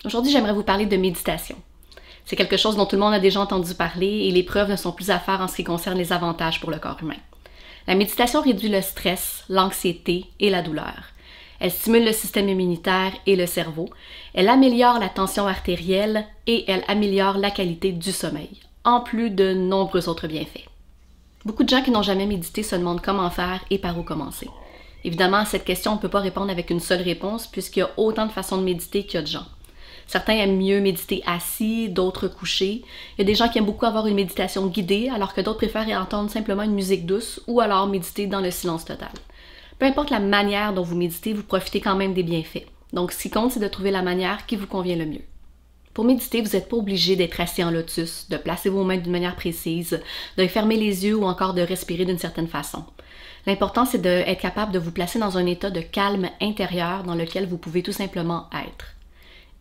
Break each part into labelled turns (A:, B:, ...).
A: Aujourd'hui, j'aimerais vous parler de méditation. C'est quelque chose dont tout le monde a déjà entendu parler et les preuves ne sont plus à faire en ce qui concerne les avantages pour le corps humain. La méditation réduit le stress, l'anxiété et la douleur. Elle stimule le système immunitaire et le cerveau. Elle améliore la tension artérielle et elle améliore la qualité du sommeil, en plus de nombreux autres bienfaits. Beaucoup de gens qui n'ont jamais médité se demandent comment faire et par où commencer. Évidemment, à cette question, on ne peut pas répondre avec une seule réponse puisqu'il y a autant de façons de méditer qu'il y a de gens. Certains aiment mieux méditer assis, d'autres couchés. Il y a des gens qui aiment beaucoup avoir une méditation guidée, alors que d'autres préfèrent entendre simplement une musique douce ou alors méditer dans le silence total. Peu importe la manière dont vous méditez, vous profitez quand même des bienfaits. Donc, ce qui compte, c'est de trouver la manière qui vous convient le mieux. Pour méditer, vous n'êtes pas obligé d'être assis en lotus, de placer vos mains d'une manière précise, de fermer les yeux ou encore de respirer d'une certaine façon. L'important, c'est d'être capable de vous placer dans un état de calme intérieur dans lequel vous pouvez tout simplement être.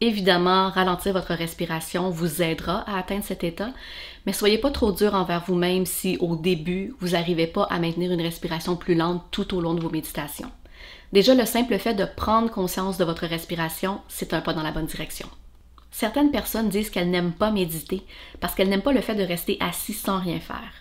A: Évidemment, ralentir votre respiration vous aidera à atteindre cet état, mais soyez pas trop dur envers vous-même si, au début, vous n'arrivez pas à maintenir une respiration plus lente tout au long de vos méditations. Déjà, le simple fait de prendre conscience de votre respiration, c'est un pas dans la bonne direction. Certaines personnes disent qu'elles n'aiment pas méditer parce qu'elles n'aiment pas le fait de rester assis sans rien faire.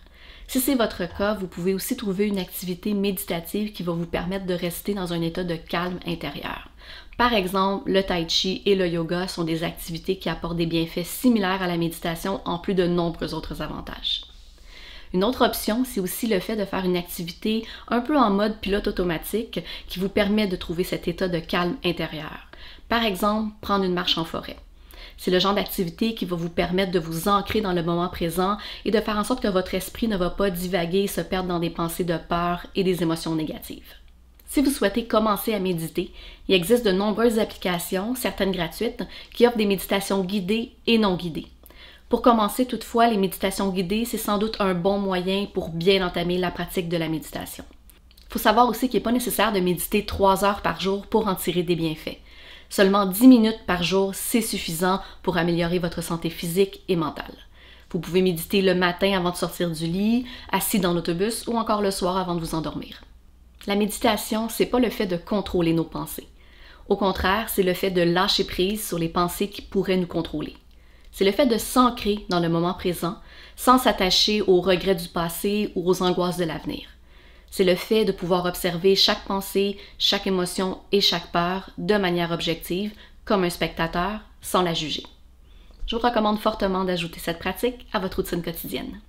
A: Si c'est votre cas, vous pouvez aussi trouver une activité méditative qui va vous permettre de rester dans un état de calme intérieur. Par exemple, le tai chi et le yoga sont des activités qui apportent des bienfaits similaires à la méditation en plus de nombreux autres avantages. Une autre option, c'est aussi le fait de faire une activité un peu en mode pilote automatique qui vous permet de trouver cet état de calme intérieur. Par exemple, prendre une marche en forêt. C'est le genre d'activité qui va vous permettre de vous ancrer dans le moment présent et de faire en sorte que votre esprit ne va pas divaguer et se perdre dans des pensées de peur et des émotions négatives. Si vous souhaitez commencer à méditer, il existe de nombreuses applications, certaines gratuites, qui offrent des méditations guidées et non guidées. Pour commencer toutefois, les méditations guidées, c'est sans doute un bon moyen pour bien entamer la pratique de la méditation. Il faut savoir aussi qu'il n'est pas nécessaire de méditer 3 heures par jour pour en tirer des bienfaits. Seulement 10 minutes par jour, c'est suffisant pour améliorer votre santé physique et mentale. Vous pouvez méditer le matin avant de sortir du lit, assis dans l'autobus ou encore le soir avant de vous endormir. La méditation, c'est pas le fait de contrôler nos pensées. Au contraire, c'est le fait de lâcher prise sur les pensées qui pourraient nous contrôler. C'est le fait de s'ancrer dans le moment présent sans s'attacher aux regrets du passé ou aux angoisses de l'avenir. C'est le fait de pouvoir observer chaque pensée, chaque émotion et chaque peur de manière objective, comme un spectateur, sans la juger. Je vous recommande fortement d'ajouter cette pratique à votre routine quotidienne.